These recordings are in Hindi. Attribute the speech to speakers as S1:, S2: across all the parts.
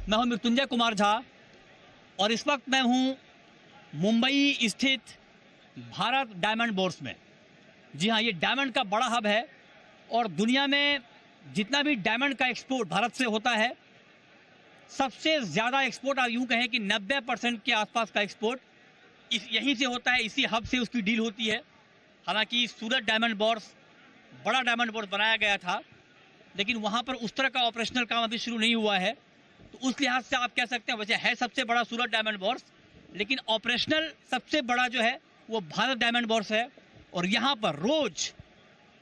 S1: मैं हूं मृत्युंजय कुमार झा और इस वक्त मैं हूं मुंबई स्थित भारत डायमंड बोर्स में। जी हाँ, ये डायमंड का बड़ा हब है और दुनिया में जितना भी डायमंड का एक्सपोर्ट भारत से होता है, सबसे ज़्यादा एक्सपोर्ट आप यूँ कहें कि 90% के आसपास का एक्सपोर्ट यहीं से होता है। इसी हब से उसकी डील होती है। हालांकि सूरत डायमंड बोर्स बड़ा डायमंड बोर्स बनाया गया था, लेकिन वहाँ पर उस तरह का ऑपरेशनल काम अभी शुरू नहीं हुआ है। तो उस लिहाज से आप कह सकते हैं, वैसे है सबसे बड़ा सूरत डायमंड बोर्स, लेकिन ऑपरेशनल सबसे बड़ा जो है वो भारत डायमंड बोर्स है। और यहाँ पर रोज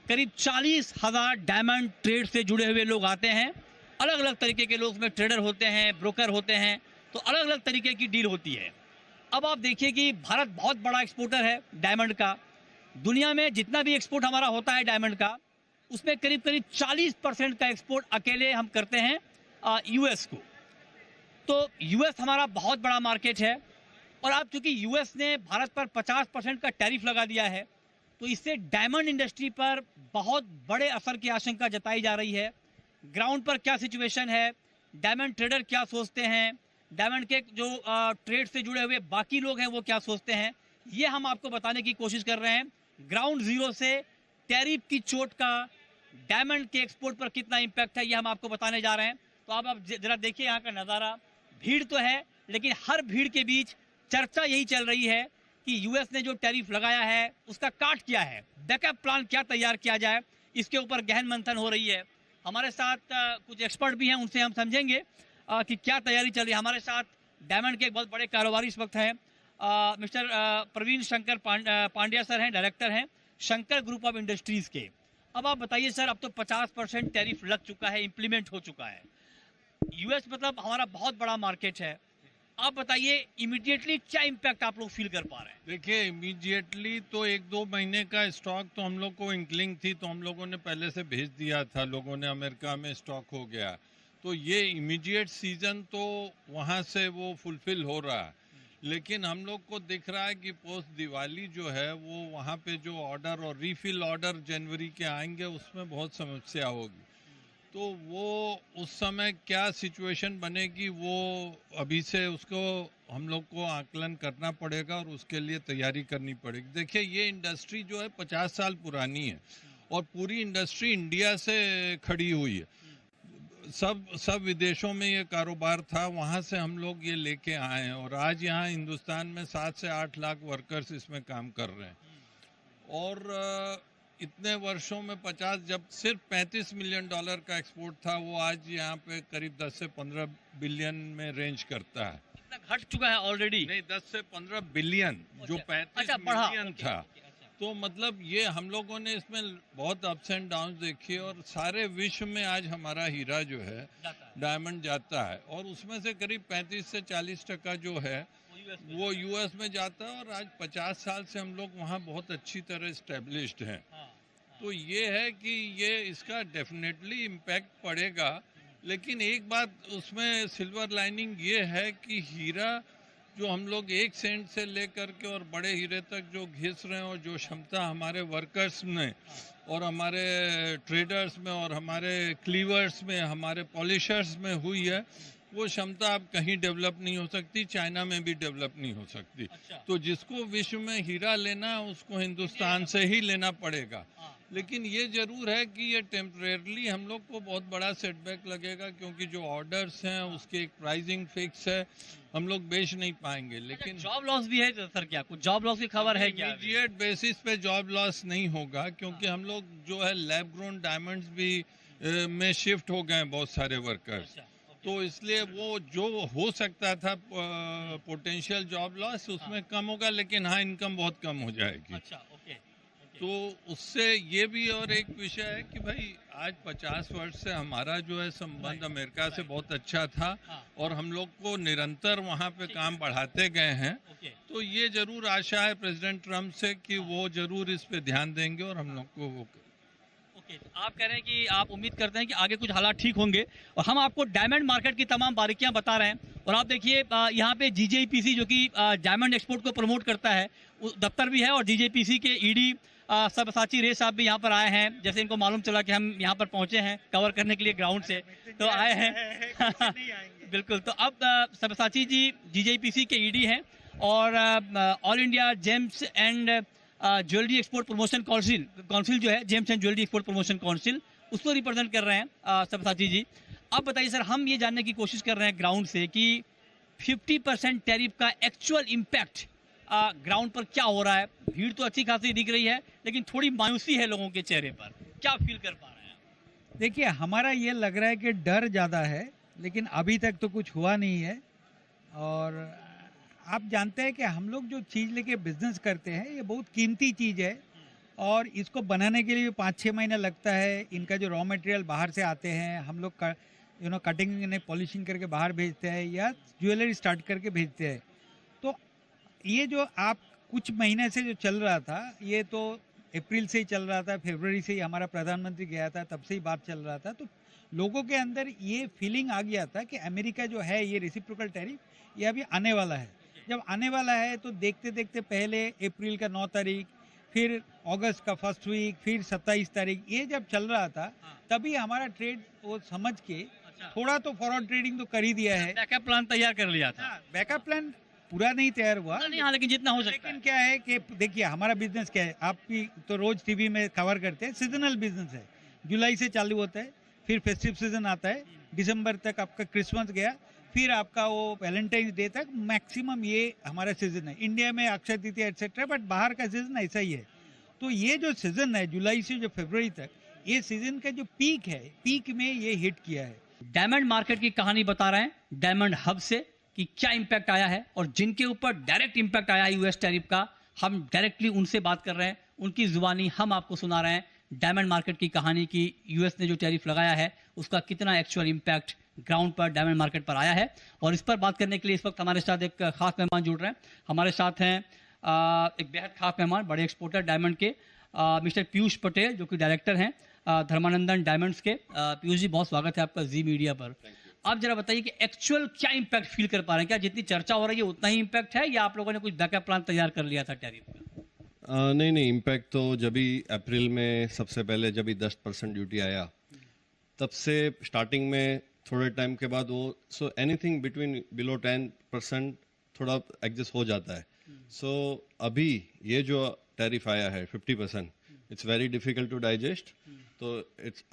S1: करीब 40,000 डायमंड ट्रेड से जुड़े हुए लोग आते हैं। अलग अलग तरीके के लोग उसमें ट्रेडर होते हैं, ब्रोकर होते हैं, तो अलग अलग तरीके की डील होती है। अब आप देखिए कि भारत बहुत बड़ा एक्सपोर्टर है डायमंड का। दुनिया में जितना भी एक्सपोर्ट हमारा होता है डायमंड का, उसमें करीब करीब 40% का एक्सपोर्ट अकेले हम करते हैं यूएस को। तो यूएस हमारा बहुत बड़ा मार्केट है और अब चूंकि यूएस ने भारत पर 50% का टैरिफ लगा दिया है, तो इससे डायमंड इंडस्ट्री पर बहुत बड़े असर की आशंका जताई जा रही है। ग्राउंड पर क्या सिचुएशन है, डायमंड ट्रेडर क्या सोचते हैं, डायमंड के जो ट्रेड से जुड़े हुए बाकी लोग हैं वो क्या सोचते हैं, ये हम आपको बताने की कोशिश कर रहे हैं। ग्राउंड जीरो से टैरिफ की चोट का डायमंड के एक्सपोर्ट पर कितना इम्पैक्ट है, ये हम आपको बताने जा रहे हैं। तो आप जरा देखिए यहाँ का नज़ारा। भीड़ तो है, लेकिन हर भीड़ के बीच चर्चा यही चल रही है कि यूएस ने जो टैरिफ लगाया है उसका काट क्या है, बैकअप प्लान क्या तैयार किया जाए, इसके ऊपर गहन मंथन हो रही है। हमारे साथ कुछ एक्सपर्ट भी हैं, उनसे हम समझेंगे कि क्या तैयारी चल रही है। हमारे साथ डायमंड के एक बहुत बड़े कारोबारी इस वक्त हैं, मिस्टर प्रवीण शंकर पांड्या सर हैं, डायरेक्टर हैं शंकर ग्रुप ऑफ इंडस्ट्रीज के। अब आप बताइए सर, अब तो 50% टैरिफ लग चुका है, इम्प्लीमेंट हो चुका है। यूएस मतलब हमारा बहुत बड़ा मार्केट है। आप बताइए इमीडिएटली क्या इम्पैक्ट आप लोग फील कर पा रहे हैं?
S2: देखिए, इमीडिएटली तो 1-2 महीने का स्टॉक तो हम लोग को इंक्लिंग थी, तो हम लोगों ने पहले से भेज दिया था, लोगों ने अमेरिका में स्टॉक हो गया। तो ये इमीडिएट सीजन तो वहाँ से वो फुलफिल हो रहा है, लेकिन हम लोग को दिख रहा है कि पोस्ट दिवाली जो है वो वहाँ पे जो ऑर्डर और रीफिल ऑर्डर जनवरी के आएंगे उसमें बहुत समस्या होगी। तो वो उस समय क्या सिचुएशन बनेगी वो अभी से उसको हम लोग को आकलन करना पड़ेगा और उसके लिए तैयारी करनी पड़ेगी। देखिए, ये इंडस्ट्री जो है 50 साल पुरानी है और पूरी इंडस्ट्री इंडिया से खड़ी हुई है। सब विदेशों में ये कारोबार था, वहाँ से हम लोग ये लेके आए हैं और आज यहाँ हिंदुस्तान में 7 से 8 लाख वर्कर्स इसमें काम कर रहे हैं। और इतने वर्षों में 50, जब सिर्फ $35 मिलियन का एक्सपोर्ट था, वो आज यहाँ पे करीब 10 से 15 बिलियन में रेंज करता है।
S1: घट चुका है ऑलरेडी?
S2: नहीं, 10 से 15 बिलियन, जो 35 मिलियन था। तो मतलब ये हम लोगों ने इसमें बहुत अप्स एंड डाउन देखी और सारे विश्व में आज हमारा हीरा जो है डायमंड जाता है और उसमें से करीब 35 से 40% जो है वो यूएस में जाता है और आज 50 साल से हम लोग वहाँ बहुत अच्छी तरह इस्टेब्लिश्ड हैं। तो ये है कि ये इसका डेफिनेटली इम्पैक्ट पड़ेगा, लेकिन एक बात उसमें सिल्वर लाइनिंग ये है कि हीरा जो हम लोग 1 सेंट से लेकर के और बड़े हीरे तक जो घिस रहे हैं और जो क्षमता हमारे वर्कर्स में और हमारे ट्रेडर्स में और हमारे क्लीवर्स में, हमारे पॉलिशर्स में हुई है, वो क्षमता अब कहीं डेवलप नहीं हो सकती, चाइना में भी डेवलप नहीं हो सकती। तो जिसको विश्व में हीरा लेना है उसको हिंदुस्तान से ही लेना पड़ेगा। लेकिन ये जरूर है कि ये टेम्परेरली हम लोग को बहुत बड़ा सेटबैक लगेगा, क्योंकि जो ऑर्डर्स हैं उसकी एक प्राइसिंग फिक्स है, हम लोग बेच नहीं पाएंगे। लेकिन
S1: जॉब लॉस भी है सर? क्या कुछ जॉब लॉस की खबर है क्या?
S2: इमीडिएट बेसिस पे जॉब लॉस नहीं होगा, क्योंकि हम लोग जो है लैब ग्रोन डायमंड्स भी में शिफ्ट हो गए बहुत सारे वर्कर्स। तो इसलिए वो जो हो सकता था पोटेंशियल जॉब लॉस उसमें कम होगा, लेकिन हाँ, इनकम बहुत कम हो जाएगी। तो उससे ये भी और एक विषय है कि भाई आज 50 वर्ष से हमारा जो है संबंध अमेरिका से बहुत अच्छा था और हम लोग को निरंतर वहाँ पे काम बढ़ाते गए हैं। तो ये जरूर आशा है प्रेसिडेंट ट्रम्प से कि वो जरूर इस पे ध्यान देंगे और हम लोग को वो
S1: आप कह रहे हैं कि आप उम्मीद करते हैं कि आगे कुछ हालात ठीक होंगे और हम आपको डायमंड मार्केट की तमाम बारीकियां बता रहे हैं। और आप देखिए यहाँ पे जीजेपीसी जो कि डायमंड एक्सपोर्ट को प्रमोट करता है, दफ्तर भी है और जीजेपीसी के ईडी सब्यसाची रे साहब भी यहाँ पर आए हैं। जैसे इनको मालूम चला कि हम यहाँ पर पहुँचे हैं कवर करने के लिए ग्राउंड से, तो आए हैं बिल्कुल। तो अब सब्यसाची जी जीजेपीसी के ईडी हैं और all India James and jewellery export promotion council जो है, James and jewellery export promotion council, उसको रिप्रेजेंट कर रहे हैं सब्यसाची जी। अब बताइए सर, हम ये जानने की कोशिश कर रहे हैं ग्राउंड से कि 50% टैरिफ का एक्चुअल इम्पैक्ट ग्राउंड पर क्या हो रहा है। भीड़ तो अच्छी खासी दिख रही है, लेकिन थोड़ी मायूसी है लोगों के चेहरे पर। क्या फील कर पा रहे हैं?
S3: देखिए, हमारा ये लग रहा है कि डर ज़्यादा है, लेकिन अभी तक तो कुछ हुआ नहीं है। और आप जानते हैं कि हम लोग जो चीज़ लेके बिजनेस करते हैं, ये बहुत कीमती चीज़ है और इसको बनाने के लिए 5-6 महीना लगता है। इनका जो रॉ मटेरियल बाहर से आते हैं, हम लोग कटिंग ने पॉलिशिंग करके बाहर भेजते हैं या ज्वेलरी स्टार्ट करके भेजते हैं। तो ये जो आप कुछ महीने से जो चल रहा था, ये तो अप्रैल से ही चल रहा था, फरवरी से ही हमारा प्रधानमंत्री गया था, तब से ही बात चल रहा था। तो लोगों के अंदर ये फीलिंग आ गया था कि अमेरिका जो है, ये रेसिप्रोकल टैरिफ ये अभी आने वाला है। जब आने वाला है तो देखते देखते पहले अप्रैल का 9 तारीख, फिर अगस्त का फर्स्ट वीक, फिर 27 तारीख, ये जब चल रहा था तभी हमारा ट्रेड वो समझ के थोड़ा तो फॉरवर्ड ट्रेडिंग तो कर ही दिया है।
S1: बैकअप प्लान तैयार कर लिया था।
S3: बैकअप प्लान पूरा नहीं तैयार हुआ,
S1: नहीं, हाँ, लेकिन जितना हो सकता
S3: लेकिन
S1: है।
S3: क्या है कि देखिए, हमारा बिजनेस क्या है, आपकी तो रोज टीवी में कवर करते हैं, सीजनल बिजनेस है। जुलाई से चालू होता है, फिर फेस्टिव सीजन आता है, दिसंबर तक आपका क्रिसमस गया, फिर आपका वो वैलेंटाइन डे तक मैक्सिमम ये हमारा सीजन है। इंडिया में अक्षय तृतीया एक्सेट्रा, बट बाहर का सीजन ऐसा ही है। तो ये जो सीजन है जुलाई से जो फरवरी तक, ये सीजन का जो पीक है, पीक में ये हिट किया है।
S1: डायमंड मार्केट की कहानी बता रहे हैं डायमंड हब से कि क्या इंपैक्ट आया है, और जिनके ऊपर डायरेक्ट इंपैक्ट आया है यूएस टैरिफ का, हम डायरेक्टली उनसे बात कर रहे हैं, उनकी जुबानी हम आपको सुना रहे हैं डायमंड मार्केट की कहानी की। यूएस ने जो टैरिफ लगाया है उसका कितना एक्चुअल इंपैक्ट ग्राउंड पर डायमंड मार्केट पर आया है। और इस पर बात करने के लिए इस वक्त हमारे साथ एक खास मेहमान जुड़ रहे हैं। हमारे साथ हैं एक बेहद खास मेहमान, बड़े एक्सपोर्टर डायमंड के, मिस्टर पीयूष पटेल, जो कि डायरेक्टर हैं धर्मानंदन डायमंड्स के। पीयूष जी, बहुत स्वागत है आपका जी मीडिया पर। आप जरा बताइए कि एक्चुअल क्या इंपैक्ट फील कर पा रहे हैं? क्या जितनी चर्चा हो रही है उतना ही इंपैक्ट है, या आप लोगों ने कुछ बैकअप प्लान तैयार कर लिया था टैरिफ का?
S4: नहीं, इम्पैक्ट तो जब ही अप्रैल में सबसे पहले जब ही 10% ड्यूटी आया, तब से स्टार्टिंग में थोड़े टाइम के बाद वो एनीथिंग बिटवीन बिलो 10% थोड़ा एडजस्ट हो जाता है। सो अभी ये जो टैरिफ आया है 50%, it's very difficult to digest. तो इट्स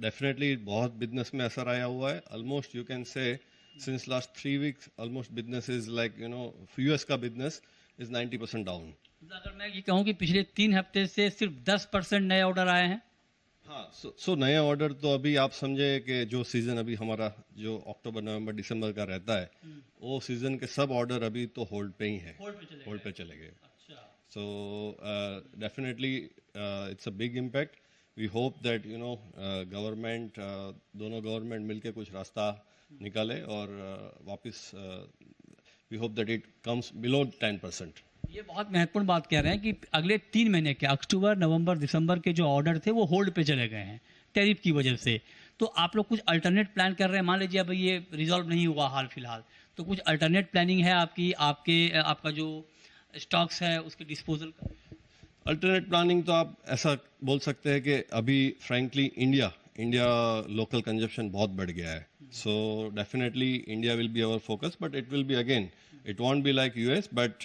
S4: डेफिनेटली बहुत बिजनेस में असर आया हुआ है। Almost you can say since last 3 weeks almost business is like US का बिजनेस इज 90% डाउन।
S1: अगर मैं ये कहूँ कि पिछले 3 हफ्ते से सिर्फ 10% नए ऑर्डर आए हैं।
S4: हाँ, सो नए ऑर्डर तो अभी आप समझे कि जो सीजन अभी हमारा जो अक्टूबर नवंबर दिसंबर का रहता है, वो सीजन के सब ऑर्डर अभी तो होल्ड पे ही है, होल्ड पे चले गए। So definitely it's a big impact. We hope that government, दोनों गवर्नमेंट मिलके कुछ रास्ता निकाले और वापस we hope that it comes below 10%।
S1: ये बहुत महत्वपूर्ण बात कह रहे हैं कि अगले 3 महीने के अक्टूबर नवंबर दिसंबर के जो ऑर्डर थे वो होल्ड पे चले गए हैं टैरिफ की वजह से। तो आप लोग कुछ अल्टरनेट प्लान कर रहे हैं? मान लीजिए अब ये रिजॉल्व नहीं हुआ हाल फिलहाल, तो कुछ अल्टरनेट प्लानिंग है आपका जो स्टॉक्स है उसके डिस्पोजल का?
S4: अल्टरनेट प्लानिंग तो आप ऐसा बोल सकते हैं कि अभी फ्रैंकली इंडिया लोकल कंजप्शन बहुत बढ़ गया है। So definitely India will be our focus, but it will be again, it won't be like US, but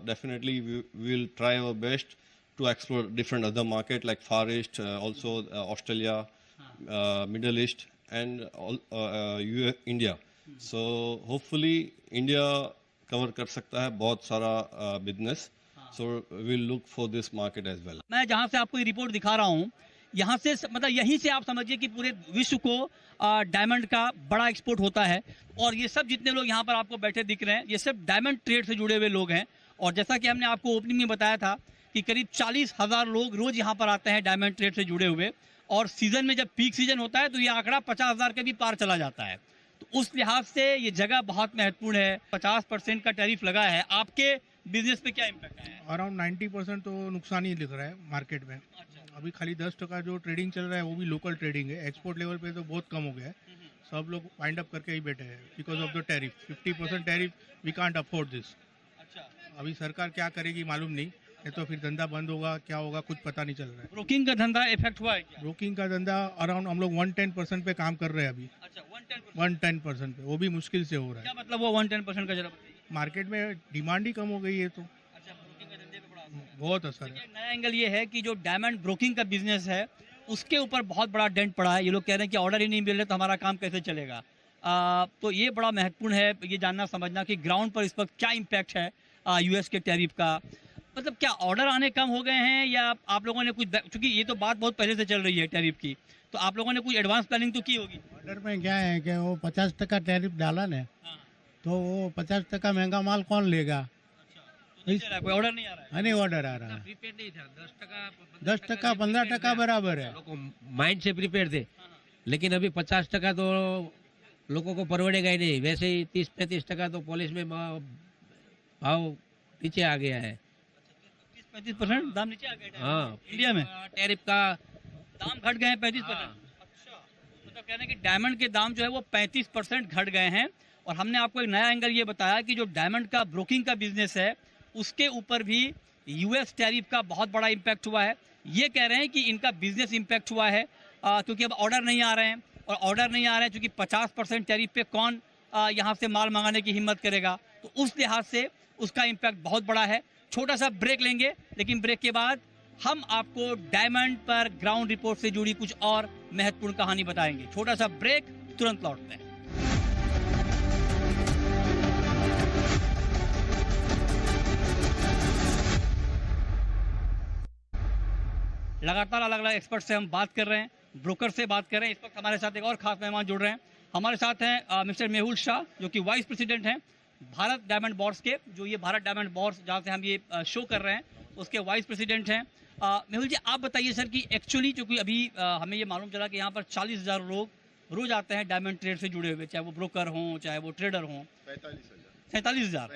S4: definitely we will try our best to explore different other market like Far East, also Australia, Middle East, and India. So hopefully India cover कर सकता है बहुत सारा business. So we'll look for this market as well.
S1: मैं जहाँ से आपको ये रिपोर्ट दिखा रहा हूँ, यहाँ से मतलब यहीं से आप समझिए कि पूरे विश्व को डायमंड का बड़ा एक्सपोर्ट होता है। और ये सब जितने लोग यहाँ पर आपको बैठे दिख रहे हैं, ये सब डायमंड ट्रेड से जुड़े हुए लोग हैं। और जैसा कि हमने आपको ओपनिंग में बताया था कि करीब 40,000 लोग रोज यहाँ पर आते हैं डायमंड ट्रेड से जुड़े हुए, और सीजन में जब पीक सीजन होता है तो ये आंकड़ा 50,000 के भी पार चला जाता है। तो उस लिहाज से ये जगह बहुत महत्वपूर्ण है। 50% का टैरिफ लगा है, आपके बिजनेस पे क्या इम्पैक्ट है?
S5: अराउंड 90% तो नुकसान ही दिख रहा है मार्केट में। अभी खाली 10% जो ट्रेडिंग चल रहा है वो भी लोकल ट्रेडिंग है। एक्सपोर्ट लेवल पे तो बहुत कम हो गया है। सब लोग वाइंड अप करके ही बैठे हैं because of the tariff. 50% tariff, we can't afford this. अभी सरकार क्या करेगी मालूम नहीं, ये तो फिर धंधा बंद होगा, क्या होगा कुछ पता नहीं चल रहा है।
S1: ब्रोकिंग का धंधा इफेक्ट हुआ है क्या?
S5: ब्रोकिंग का धंधा अराउंड हम लोग 110% पे काम कर रहे हैं अभी।
S1: अच्छा,
S5: 110% पे, वो भी मुश्किल से हो रहा
S1: क्या
S5: है।
S1: मतलब वो 110% का जरा बताइए।
S5: मार्केट में डिमांड ही कम हो गई है तो
S1: अच्छा, ब्रोकिंग के धंधे पे बड़ा असर है।
S5: बहुत असर है।
S1: देखिए, नया एंगल ये है कि जो डायमंड ब्रोकिंग का बिजनेस है उसके ऊपर बहुत बड़ा डेंट पड़ा है। ये लोग कह रहे हैं कि ऑर्डर ही नहीं मिल रहे तो हमारा काम कैसे चलेगा। तो ये बड़ा महत्वपूर्ण है ये जानना समझना कि ग्राउंड पर इस वक्त क्या इम्पैक्ट है यूएस के टैरिफ का। मतलब क्या ऑर्डर आने कम हो गए हैं या आप लोगों ने कुछ, क्योंकि ये तो बात बहुत पहले से चल रही है टैरिफ की, तो आप लोगों ने कुछ एडवांस प्लानिंग तो की होगी।
S6: ऑर्डर में क्या है कि वो 50% टैरिफ डाला ने,
S1: हाँ,
S6: तो वो 50% महंगा माल कौन लेगा?
S1: तो नहीं दे रहा है, कोई ऑर्डर नहीं आ रहा है।
S6: नहीं ऑर्डर आ रहा है।
S7: प्रीपेड नहीं था, 10%,
S6: 10% 15% बराबर है।
S7: लोगों को माइंड से प्रीपेड थे,
S1: हाँ, हाँ।
S7: लेकिन अभी 50% तो लोगों को परवड़ेगा ही नहीं। वैसे ही 30-35% तो पॉलिश में भाव नीचे आ गया है।
S1: 30-35% दाम नीचे आ गए
S7: हाँ,
S1: इंडिया में
S7: टैरिफ का
S1: दाम घट गए हैं 35%।
S7: हाँ।
S1: अच्छा, मतलब कहने हैं कि डायमंड के दाम जो है वो 35% घट गए हैं। और हमने आपको एक नया एंगल ये बताया कि जो डायमंड का ब्रोकिंग का बिजनेस है उसके ऊपर भी यूएस टैरिफ का बहुत बड़ा इम्पैक्ट हुआ है। ये कह रहे हैं कि इनका बिजनेस इम्पैक्ट हुआ है क्योंकि अब ऑर्डर नहीं आ रहे हैं, और ऑर्डर नहीं आ रहे हैं क्योंकि 50% टैरिफ पे कौन यहाँ से माल मंगाने की हिम्मत करेगा। तो उस लिहाज से उसका इम्पैक्ट बहुत बड़ा है। छोटा सा ब्रेक लेंगे, लेकिन ब्रेक के बाद हम आपको डायमंड पर ग्राउंड रिपोर्ट से जुड़ी कुछ और महत्वपूर्ण कहानी बताएंगे। छोटा सा ब्रेक, तुरंत लौटते हैं। लगातार अलग अलग एक्सपर्ट से हम बात कर रहे हैं, ब्रोकर से बात कर रहे हैं। इस वक्त हमारे साथ एक और खास मेहमान जुड़ रहे हैं। हमारे साथ हैं मिस्टर मेहुल शाह, जो कि वाइस प्रेसिडेंट हैं भारत डायमंड बोर्स के। जो ये भारत डायमंड बोर्स जहाँ से हम ये शो कर रहे हैं उसके वाइस प्रेसिडेंट हैं। मेहुल जी, आप बताइए सर कि एक्चुअली क्योंकि अभी हमें ये मालूम चला कि यहाँ पर 40,000 लोग रोज आते हैं डायमंड ट्रेड से जुड़े हुए, चाहे वो ब्रोकर हों चाहे वो ट्रेडर हों। 45,000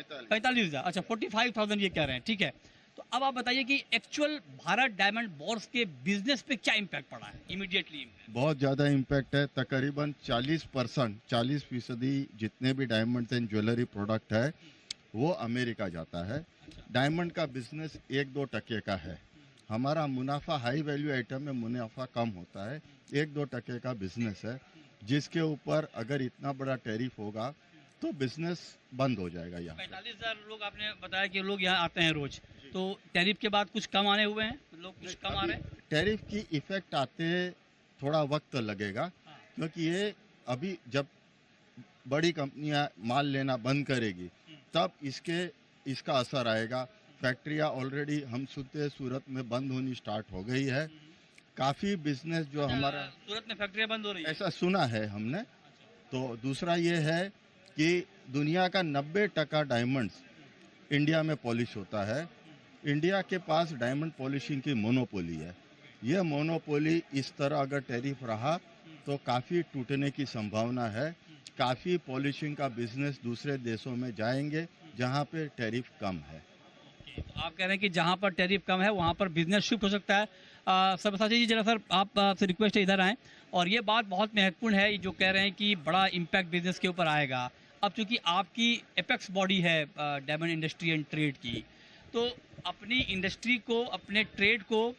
S1: अच्छा, 45,000 ये कह रहे हैं, ठीक है। तो अब आप बताइए कि एक्चुअल भारत डायमंड बोर्स के बिजनेस पे क्या इम्पैक्ट पड़ा है इमीडिएटली।
S8: बहुत ज़्यादा इम्पैक्ट है। तकरीबन 40% जितने भी डायमंड एंड ज्वेलरी प्रोडक्ट है वो अमेरिका जाता है। डायमंड का बिजनेस 1-2% का है। हमारा मुनाफा हाई वैल्यू आइटम में मुनाफा कम होता है, 1-2% का बिजनेस है, जिसके ऊपर अगर इतना बड़ा टैरिफ होगा तो बिजनेस बंद हो जाएगा। यहाँ
S1: 45,000 लोग आपने बताया कि लोग यहाँ आते हैं रोज, तो टैरिफ के बाद कुछ कम आने हुए हैं, लोग कुछ कम आ रहे हैं।
S8: टैरिफ की इफेक्ट आते थोड़ा वक्त लगेगा,
S1: हाँ।
S8: क्योंकि ये अभी जब बड़ी कंपनियां माल लेना बंद करेगी तब इसका असर आएगा। फैक्ट्रियां ऑलरेडी हम सुनते सूरत में बंद होनी स्टार्ट हो गई है। काफ़ी बिजनेस जो हमारा
S1: सूरत में फैक्ट्रियां बंद हो रही है,
S8: ऐसा सुना है हमने। तो दूसरा ये है कि दुनिया का 90% डायमंड्स इंडिया में पॉलिश होता है। इंडिया के पास डायमंड पॉलिशिंग की मोनोपोली है। यह मोनोपोली इस तरह अगर टैरिफ रहा तो काफ़ी टूटने की संभावना है। काफ़ी पॉलिशिंग का बिजनेस दूसरे देशों में जाएंगे जहां पे टैरिफ कम है।
S1: तो आप कह रहे हैं कि जहाँ पर टैरिफ कम है वहाँ पर बिजनेस शिफ्ट हो सकता है। सबसाची जी, जरा सर आप से रिक्वेस्ट है इधर आएँ। और ये बात बहुत महत्वपूर्ण है जो कह रहे हैं कि बड़ा इम्पैक्ट बिजनेस के ऊपर आएगा। अब चूंकि आपकी एपेक्स बॉडी है डायमंड इंडस्ट्री एंड ट्रेड की, तो अपनी इंडस्ट्री को, अपने ट्रेड को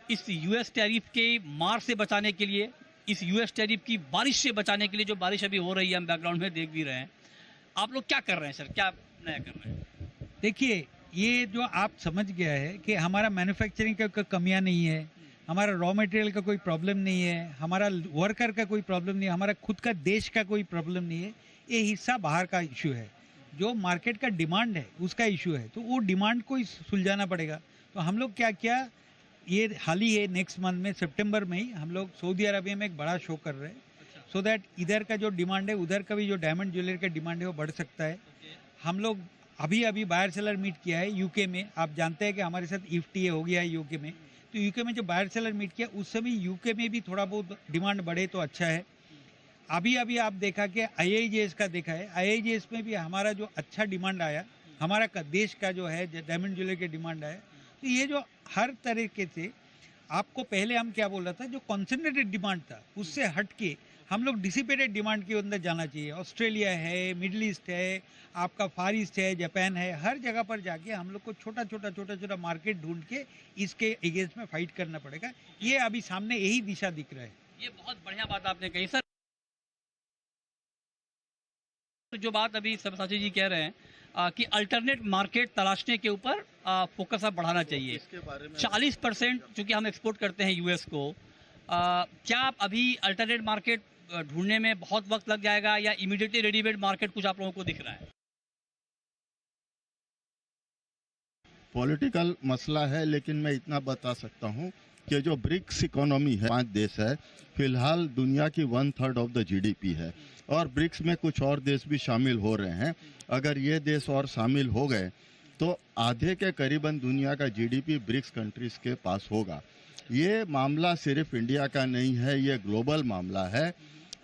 S1: इस यूएस टैरिफ के मार से बचाने के लिए, इस यूएस टैरिफ की बारिश से बचाने के लिए, जो बारिश अभी हो रही है हम बैकग्राउंड में देख भी रहे हैं, आप लोग क्या कर रहे हैं सर, क्या नया कर रहे हैं?
S3: देखिए, ये जो आप समझ गया है कि हमारा मैन्युफैक्चरिंग का कमियां नहीं है, हमारा रॉ मटेरियल का कोई प्रॉब्लम नहीं है, हमारा वर्कर का कोई प्रॉब्लम नहीं है, हमारा खुद का देश का कोई प्रॉब्लम नहीं है। ये हिस्सा बाहर का इशू है। जो मार्केट का डिमांड है उसका इशू है, तो वो डिमांड को सुलझाना पड़ेगा। तो हम लोग क्या किया, ये हाल ही है नेक्स्ट मंथ में सितंबर में ही हम लोग सऊदी अरबिया में एक बड़ा शो कर रहे हैं, सो दैट इधर का जो डिमांड है उधर का भी जो डायमंड ज्वेलरी का डिमांड है वो बढ़ सकता है। हम लोग अभी बायर सेलर मीट किया है यूके में। आप जानते हैं कि हमारे साथ EFTA हो गया है यूके में। तो यूके में जो बायर सेलर मीट किया उस समय यूके में भी थोड़ा बहुत डिमांड बढ़े तो अच्छा है। अभी आप देखा कि IIJS का देखा है, IIJS में भी हमारा जो अच्छा डिमांड आया, हमारा देश का जो है डायमंड ज्वेलरी के डिमांड आया। तो ये जो हर तरीके से आपको पहले हम क्या बोल रहा था, जो कॉन्सेंट्रेटेड डिमांड था उससे हट के हम लोग डिसिपेटेड डिमांड के अंदर जाना चाहिए। ऑस्ट्रेलिया है, मिडिल ईस्ट है, आपका फार ईस्ट है, जापान है, हर जगह पर जाके हम लोग को छोटा मार्केट ढूंढ के इसके अगेंस्ट में फाइट करना पड़ेगा। ये अभी सामने यही दिशा दिख रहा है।
S1: ये बहुत बढ़िया बात आपने कही सर। जो बात अभी सब्यसाची जी कह रहे हैं कि अल्टरनेट मार्केट तलाशने के ऊपर फोकस अब बढ़ाना चाहिए।
S8: इसके बारे में
S1: 40% चूंकि हम एक्सपोर्ट करते हैं यूएस को, क्या आप अभी अल्टरनेट मार्केट ढूंढने में बहुत वक्त लग जाएगा या इमीडिएटली रेडीमेड मार्केट कुछ आप लोगों को दिख रहा है?
S8: पॉलिटिकल मसला है, लेकिन मैं इतना बता सकता हूं कि जो ब्रिक्स इकोनॉमी है, 5 देश है, फिलहाल दुनिया की 1/3 ऑफ द जीडीपी है और ब्रिक्स में कुछ और देश भी शामिल हो रहे हैं। अगर ये देश और शामिल हो गए तो आधे के करीबन दुनिया का जीडीपी ब्रिक्स कंट्रीज के पास होगा। ये मामला सिर्फ इंडिया का नहीं है, ये ग्लोबल मामला है।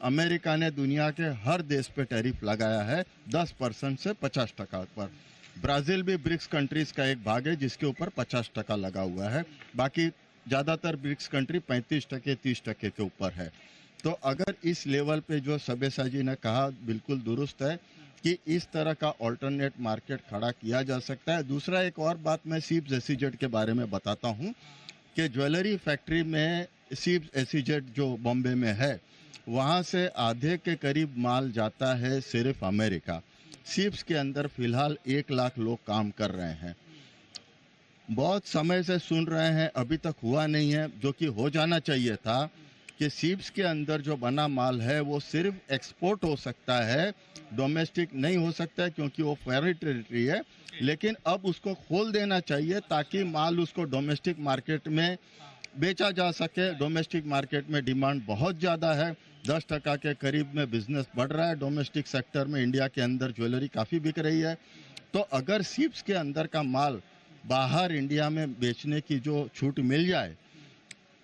S8: अमेरिका ने दुनिया के हर देश पे टैरिफ लगाया है 10% से 50% पर। ब्राजील भी ब्रिक्स कंट्रीज का एक भाग है जिसके ऊपर 50% लगा हुआ है। बाकी ज़्यादातर ब्रिक्स कंट्री 35%, 30% के ऊपर है। तो अगर इस लेवल पे जो सब्यसा जी ने कहा बिल्कुल दुरुस्त है कि इस तरह का ऑल्टरनेट मार्केट खड़ा किया जा सकता है। दूसरा एक और बात मैं सीप्स एसीजेड के बारे में बताता हूँ कि ज्वेलरी फैक्ट्री में सीप्स एसीजेड जो बॉम्बे में है, वहाँ से आधे के करीब माल जाता है सिर्फ अमेरिका। सीप्स के अंदर फिलहाल 1 लाख लोग काम कर रहे हैं। बहुत समय से सुन रहे हैं, अभी तक हुआ नहीं है, जो कि हो जाना चाहिए था कि सीप्स के अंदर जो बना माल है वो सिर्फ एक्सपोर्ट हो सकता है, डोमेस्टिक नहीं हो सकता है क्योंकि वो फॉरेन टेरिटरी है। लेकिन अब उसको खोल देना चाहिए ताकि माल उसको डोमेस्टिक मार्केट में बेचा जा सके। डोमेस्टिक मार्केट में डिमांड बहुत ज़्यादा है, 10% के करीब में बिजनेस बढ़ रहा है डोमेस्टिक सेक्टर में। इंडिया के अंदर ज्वेलरी काफ़ी बिक रही है। तो अगर सीप्स के अंदर का माल बाहर इंडिया में बेचने की जो छूट मिल जाए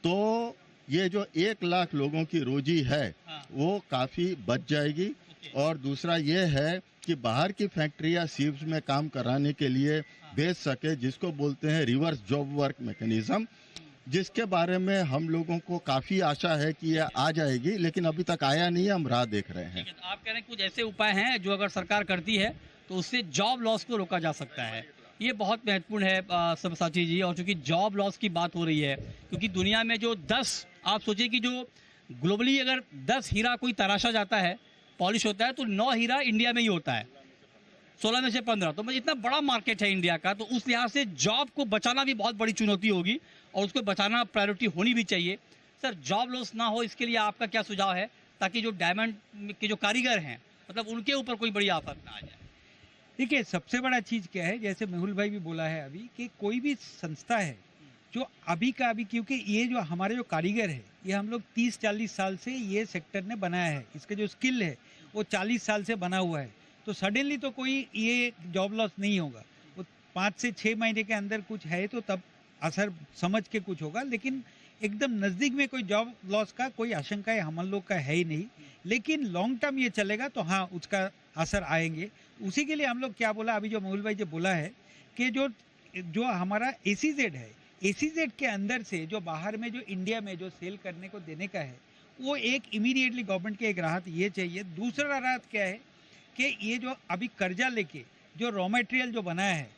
S8: तो ये जो 1 लाख लोगों की रोजी है वो काफ़ी बच जाएगी। और दूसरा ये है कि बाहर की फैक्ट्रियाँ सीप्स में काम कराने के लिए भेज सके, जिसको बोलते हैं रिवर्स जॉब वर्क मैकेनिज्म, जिसके बारे में हम लोगों को काफ़ी आशा है कि यह आ जाएगी, लेकिन अभी तक आया नहीं है। हम राह देख रहे हैं।
S1: आप कह रहे हैं कुछ ऐसे उपाय हैं जो अगर सरकार करती है तो उससे जॉब लॉस को रोका जा सकता है। ये बहुत महत्वपूर्ण है सब्यसाची जी। और चूंकि जॉब लॉस की बात हो रही है, क्योंकि दुनिया में जो 10, आप सोचिए कि जो ग्लोबली अगर 10 हीरा कोई तराशा जाता है, पॉलिश होता है, तो 9 हीरा इंडिया में ही होता है, 16 में से 15। तो इतना बड़ा मार्केट है इंडिया का, तो उस लिहाज से जॉब को बचाना भी बहुत बड़ी चुनौती होगी और उसको बचाना प्रायोरिटी होनी भी चाहिए। सर, जॉब लॉस ना हो इसके लिए आपका क्या सुझाव है ताकि जो डायमंड के जो कारीगर हैं, मतलब उनके ऊपर कोई बड़ी आफत ना आ जाए?
S3: देखिए, सबसे बड़ा चीज़ क्या है, जैसे मेहुल भाई भी बोला है अभी, कि कोई भी संस्था है जो अभी का अभी, क्योंकि ये जो हमारे जो कारीगर है ये हम लोग 30-40 साल से ये सेक्टर ने बनाया है, इसका जो स्किल है वो 40 साल से बना हुआ है। तो सडनली तो कोई ये जॉब लॉस नहीं होगा। वो 5 से 6 महीने के अंदर कुछ है तो तब असर समझ के कुछ होगा, लेकिन एकदम नज़दीक में कोई जॉब लॉस का कोई आशंका हम लोग का है ही नहीं। लेकिन लॉन्ग टर्म ये चलेगा तो हाँ, उसका असर आएंगे। उसी के लिए हम लोग क्या बोला, अभी जो मेहुल भाई जो बोला है कि जो हमारा एसीजेड है, एसीजेड के अंदर से जो बाहर में जो इंडिया में जो सेल करने को देने का है, वो एक इमीडिएटली गवर्नमेंट के एक राहत ये चाहिए। दूसरा राहत क्या है कि ये जो अभी कर्जा लेके जो रॉ मटेरियल जो बनाया है,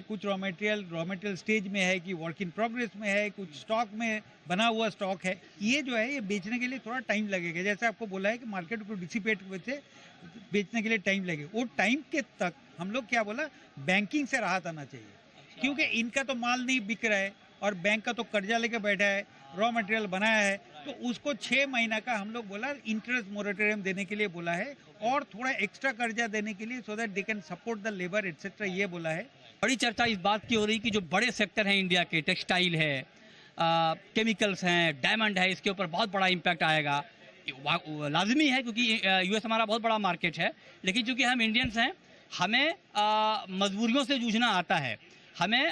S3: कुछ रॉ मटेरियल स्टेज में है कि वर्क इन प्रोग्रेस में है, कुछ स्टॉक में बना हुआ स्टॉक है, ये जो है ये बेचने के लिए थोड़ा टाइम लगेगा। जैसे आपको बोला है कि मार्केट को डिसिपेट से बेचने के लिए टाइम लगेगा, वो टाइम के तक हम लोग क्या बोला, बैंकिंग से राहत आना चाहिए, क्योंकि इनका तो माल नहीं बिक रहा है और बैंक का तो कर्जा लेके बैठा है, रॉ मटेरियल बनाया है, तो उसको 6 महीना का हम लोग बोला इंटरेस्ट मोरेटोरियम देने के लिए बोला है और थोड़ा एक्स्ट्रा कर्जा देने के लिए, so that they can support the labour etcetera, ये बोला है।
S1: बड़ी चर्चा इस बात की हो रही कि जो बड़े सेक्टर हैं इंडिया के, टेक्सटाइल है, केमिकल्स हैं, डायमंड है, इसके ऊपर बहुत बड़ा इम्पैक्ट आएगा। लाजमी है क्योंकि यूएस हमारा बहुत बड़ा मार्केट है, लेकिन चूंकि हम इंडियंस हैं, हमें मजबूरियों से जूझना आता है, हमें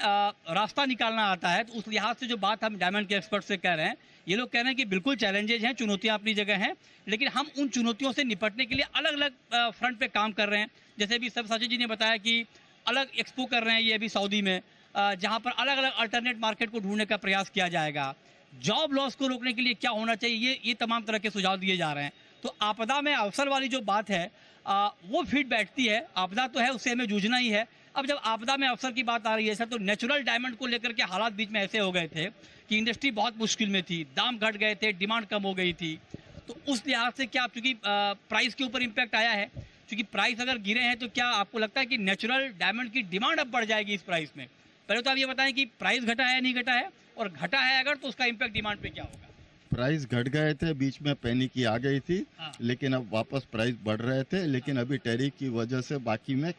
S1: रास्ता निकालना आता है। तो उस लिहाज से जो बात हम डायमंड के एक्सपर्ट से कह रहे हैं, ये लोग कह रहे हैं कि बिल्कुल चैलेंजेज हैं, चुनौतियां अपनी जगह हैं, लेकिन हम उन चुनौतियों से निपटने के लिए अलग अलग फ्रंट पे काम कर रहे हैं। जैसे अभी सब्यसाची जी ने बताया कि अलग एक्सपो कर रहे हैं ये अभी सऊदी में, जहाँ पर अलग अलग अल्टरनेट मार्केट को ढूंढने का प्रयास किया जाएगा। जॉब लॉस को रोकने के लिए क्या होना चाहिए, ये तमाम तरह के सुझाव दिए जा रहे हैं। तो आपदा में अवसर वाली जो बात है वो फिट बैठती है। आपदा तो है, उससे हमें जूझना ही है। अब जब आपदा में अवसर की बात आ रही है सर, तो नेचुरल डायमंड को लेकर के हालात बीच में ऐसे हो गए थे कि इंडस्ट्री बहुत मुश्किल में थी, दाम घट गए थे, डिमांड कम हो गई थी। तो उस लिहाज से क्या, चूंकि प्राइस के ऊपर इम्पैक्ट आया है, क्योंकि प्राइस अगर गिरे हैं तो क्या आपको लगता है कि नेचुरल डायमंड की डिमांड अब बढ़ जाएगी इस प्राइस में? पहले तो आप ये बताएं कि प्राइस घटा है नहीं घटा है, और घटा है अगर तो उसका इम्पैक्ट डिमांड पे क्या होगा?
S8: प्राइस घट गए थे, बीच में पैनिक की आ गई थी,
S1: हाँ।
S8: लेकिन अब वापस प्राइस बढ़ रहे थे, लेकिन अभी टैरिफ की वजह से बाकी में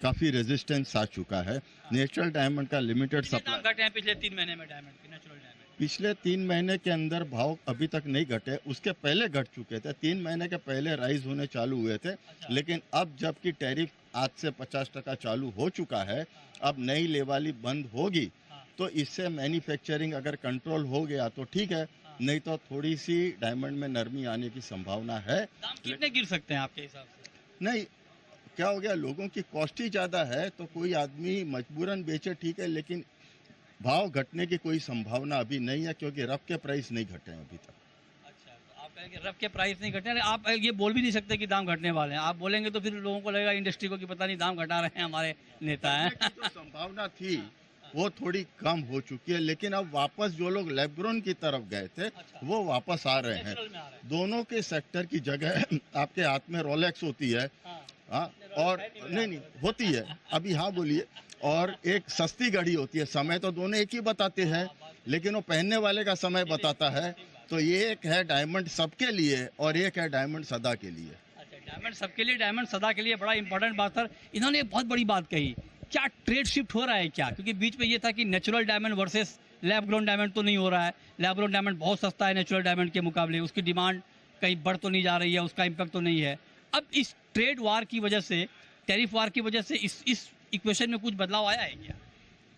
S8: काफी रेजिस्टेंस आ चुका है। नेचुरल डायमंड का लिमिटेड
S1: कितने
S8: सप्लाई
S1: दाम घटे हैं पिछले 3 महीने में डायमंड के, नेचुरल डायमंड?
S8: पिछले 3 महीने के अंदर भाव अभी तक नहीं घटे, उसके पहले घट चुके थे। 3 महीने के पहले राइज होने चालू हुए थे, लेकिन अब जबकि टैरिफ आज से 50% चालू हो चुका है, अब नई लेवाली बंद होगी, तो इससे मैन्युफैक्चरिंग अगर कंट्रोल हो गया तो ठीक है, नहीं तो थोड़ी सी डायमंड में नरमी आने की संभावना है।
S1: दाम कितने गिर सकते हैं आपके हिसाब से?
S8: नहीं, क्या हो गया, लोगों की कॉस्ट ही ज़्यादा है, तो कोई आदमी मजबूरन बेचे ठीक है, लेकिन भाव घटने की कोई संभावना अभी नहीं है, क्योंकि रफ के प्राइस नहीं घटे हैं अभी तक।
S1: अच्छा, तो आप कहेंगे रफ के प्राइस नहीं घटे, आप ये बोल भी नहीं सकते कि दाम घटने वाले हैं। आप बोलेंगे तो फिर लोगों को लगेगा इंडस्ट्री को कि पता नहीं दाम घटा रहे हैं हमारे नेता हैं।
S8: जो संभावना थी वो थोड़ी कम हो चुकी है, लेकिन अब वापस जो लोग लैब-ग्रोन की तरफ गए थे वो वापस आ रहे हैं।
S1: नेचुरल में आ रहे हैं।
S8: दोनों के सेक्टर की जगह आपके हाथ में रोलेक्स होती है, हाँ, और नहीं होती है अभी, हाँ बोलिए, और एक सस्ती घड़ी होती है। समय तो दोनों एक ही बताते हैं, लेकिन वो पहनने वाले का समय बताता है। तो ये एक है डायमंड सबके लिए और एक है डायमंड सदा के लिए।
S1: अच्छा, डायमंड सबके लिए, डायमंड सदा के लिए, बड़ा इंपॉर्टेंट बात सर। इन्होंने एक बहुत बड़ी बात कही, क्या ट्रेड शिफ्ट हो रहा है क्या? क्योंकि बीच में ये था कि natural diamond versus lab grown diamond तो नहीं हो रहा है। लैब ग्रोन डायमंड बहुत सस्ता है नेचुरल डायमंड के मुकाबले, उसकी डिमांड कहीं बढ़ तो नहीं जा रही है, उसका इम्पैक्ट तो नहीं है। अब इस ट्रेड वार की वजह से, टैरिफ वार की वजह से इस इक्वेशन में कुछ बदलाव आया है क्या?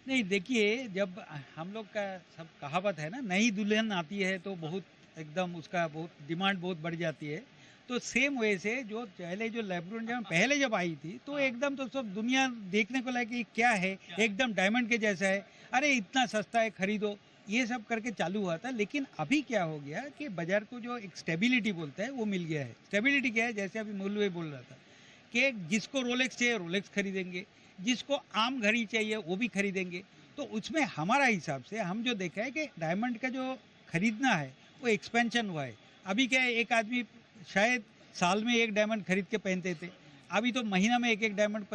S3: नहीं, देखिए, जब हम लोग का सब कहावत है ना, नई दुल्हन आती है तो बहुत एकदम उसका बहुत डिमांड बहुत बढ़ जाती है। तो सेम वे से जो पहले जो लैब-ग्रोन डायमंड पहले जब आई थी तो एकदम तो सब दुनिया देखने को लगी क्या है, एकदम डायमंड के जैसा है, अरे इतना सस्ता है खरीदो, ये सब करके चालू हुआ था। लेकिन अभी क्या हो गया कि बाजार को जो एक स्टेबिलिटी बोलता है वो मिल गया है। स्टेबिलिटी क्या है, जैसे अभी मोलू भाई बोल रहा था कि जिसको रोलेक्स चाहिए रोलेक्स खरीदेंगे, जिसको आम घड़ी चाहिए वो भी खरीदेंगे। तो उसमें हमारा हिसाब से हम जो देखा है कि डायमंड का जो खरीदना है वो एक्सपेंशन हुआ है। अभी क्या है, एक आदमी शायद साल में एक डायमंड खरीद के पहनते थे, अभी तो महीना में एक डायमंड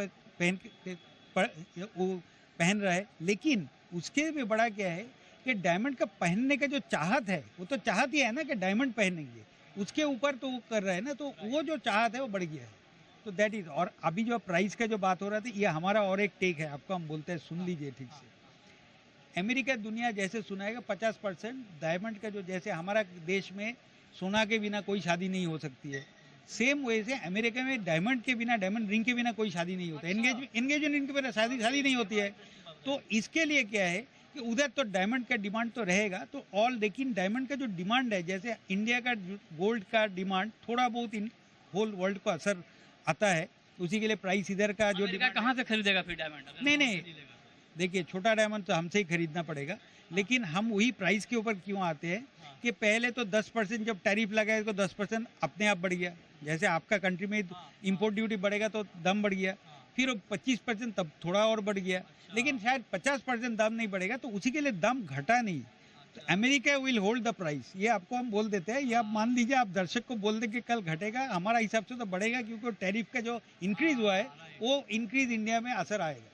S3: वो पहन रहा है। लेकिन उसके भी बड़ा क्या है कि डायमंड का पहनने का जो चाहत है, वो तो चाहत ही है ना कि डायमंड पहनेंगे, उसके ऊपर तो वो कर रहे हैं ना, तो वो जो चाहत है वो बढ़ गया है। तो दैट इज। और अभी जो प्राइस का जो बात हो रहा था, ये हमारा और एक टेक है, आपको हम बोलते हैं, सुन लीजिए ठीक से। अमेरिका दुनिया जैसे सुनाएगा 50% डायमंड का, जो जैसे हमारा देश में सोना के बिना कोई शादी नहीं हो सकती है, सेम वे से अमेरिका में डायमंड के बिना, डायमंड रिंग के बिना कोई शादी नहीं होता, एंगेजमेंट के बिना शादी नहीं होती है। तो इसके लिए क्या है कि उधर तो डायमंड का डिमांड तो रहेगा, तो ऑल, लेकिन डायमंड का जो डिमांड है, जैसे इंडिया का गोल्ड का डिमांड थोड़ा बहुत इन होल वर्ल्ड को असर आता है, उसी के लिए प्राइस इधर का जो
S1: अमेरिका कहाँ से खरीदेगा फिर डायमंड?
S3: नहीं, देखिए, छोटा डायमंड तो हमसे ही खरीदना पड़ेगा, लेकिन हम वही प्राइस के ऊपर क्यों आते हैं कि पहले तो 10% जब टैरिफ लगाए तो 10% अपने आप बढ़ गया। जैसे आपका कंट्री में इंपोर्ट ड्यूटी बढ़ेगा तो दाम बढ़ गया, फिर 25% तब थोड़ा और बढ़ गया, लेकिन शायद 50% दाम नहीं बढ़ेगा, तो उसी के लिए दाम घटा नहीं। तो America will hold the price, ये आपको हम बोल देते हैं। ये आप मान लीजिए, आप दर्शक को बोल दें कि कल घटेगा, हमारा हिसाब से तो बढ़ेगा, क्योंकि टैरिफ का जो इंक्रीज हुआ है वो इंक्रीज इंडिया में असर आएगा।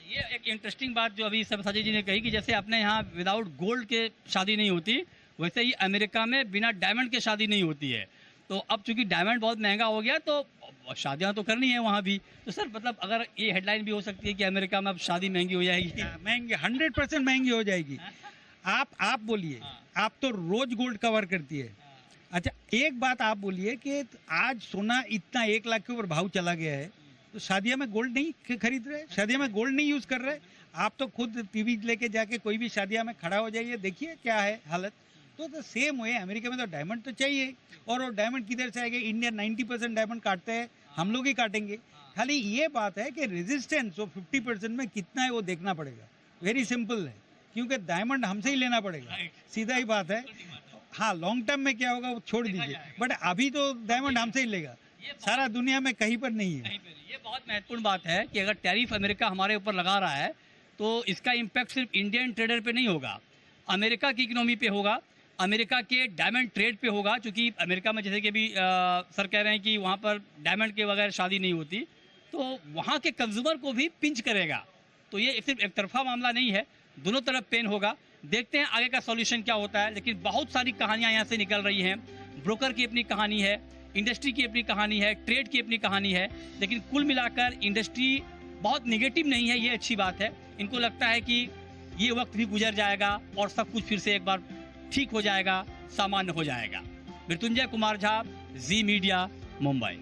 S1: ये एक इंटरेस्टिंग बात जो अभी सब्यसाची जी ने कही कि जैसे अपने यहाँ विदाउट गोल्ड के शादी नहीं होती, वैसे ही अमेरिका में बिना डायमंड के शादी नहीं होती है। तो अब चूंकि डायमंड बहुत महंगा हो गया तो शादियां तो करनी है वहाँ भी। तो सर, मतलब अगर ये हेडलाइन भी हो सकती है कि अमेरिका में अब शादी महंगी हो जाएगी?
S3: महंगी 100% महंगी हो जाएगी। आप बोलिए, आप तो रोज गोल्ड कवर करती है। अच्छा, एक बात आप बोलिए कि आज सोना इतना 1 लाख के ऊपर भाव चला गया है, तो शादियां में गोल्ड नहीं खरीद रहे, शादियां में गोल्ड नहीं यूज कर रहे। आप तो खुद टीवी लेके जाके कोई भी शादियां में खड़ा हो जाइए, देखिए क्या है हालत। तो सेम हुए अमेरिका में तो डायमंड तो चाहिए, और वो डायमंड किधर से आएगा? इंडिया 90% डायमंड काटते हैं, हम लोग ही काटेंगे। खाली ये बात है कि रेजिस्टेंस वो 50% में कितना है वो देखना पड़ेगा। वेरी सिंपल है, क्योंकि डायमंड हमसे ही लेना पड़ेगा, सीधा ही बात है। हाँ, लॉन्ग टर्म में क्या होगा वो छोड़ दीजिए, बट अभी तो डायमंड हमसे ही लेगा, सारा दुनिया में कहीं पर नहीं है।
S1: ये बहुत महत्वपूर्ण बात है कि अगर टैरिफ अमेरिका हमारे ऊपर लगा रहा है तो इसका इम्पैक्ट सिर्फ इंडियन ट्रेडर पे नहीं होगा, अमेरिका की इकोनॉमी पे होगा, अमेरिका के डायमंड ट्रेड पे होगा, क्योंकि अमेरिका में जैसे कि अभी सर कह रहे हैं कि वहाँ पर डायमंड के बगैर शादी नहीं होती, तो वहाँ के कंज्यूमर को भी पिंच करेगा। तो ये सिर्फ एक तरफा मामला नहीं है, दोनों तरफ पेन होगा। देखते हैं आगे का सॉल्यूशन क्या होता है, लेकिन बहुत सारी कहानियाँ यहाँ से निकल रही हैं। ब्रोकर की अपनी कहानी है, इंडस्ट्री की अपनी कहानी है, ट्रेड की अपनी कहानी है, लेकिन कुल मिलाकर इंडस्ट्री बहुत निगेटिव नहीं है, ये अच्छी बात है। इनको लगता है कि ये वक्त भी गुजर जाएगा और सब कुछ फिर से एक बार ठीक हो जाएगा, सामान्य हो जाएगा। मृत्युंजय कुमार झा, जी मीडिया, मुंबई।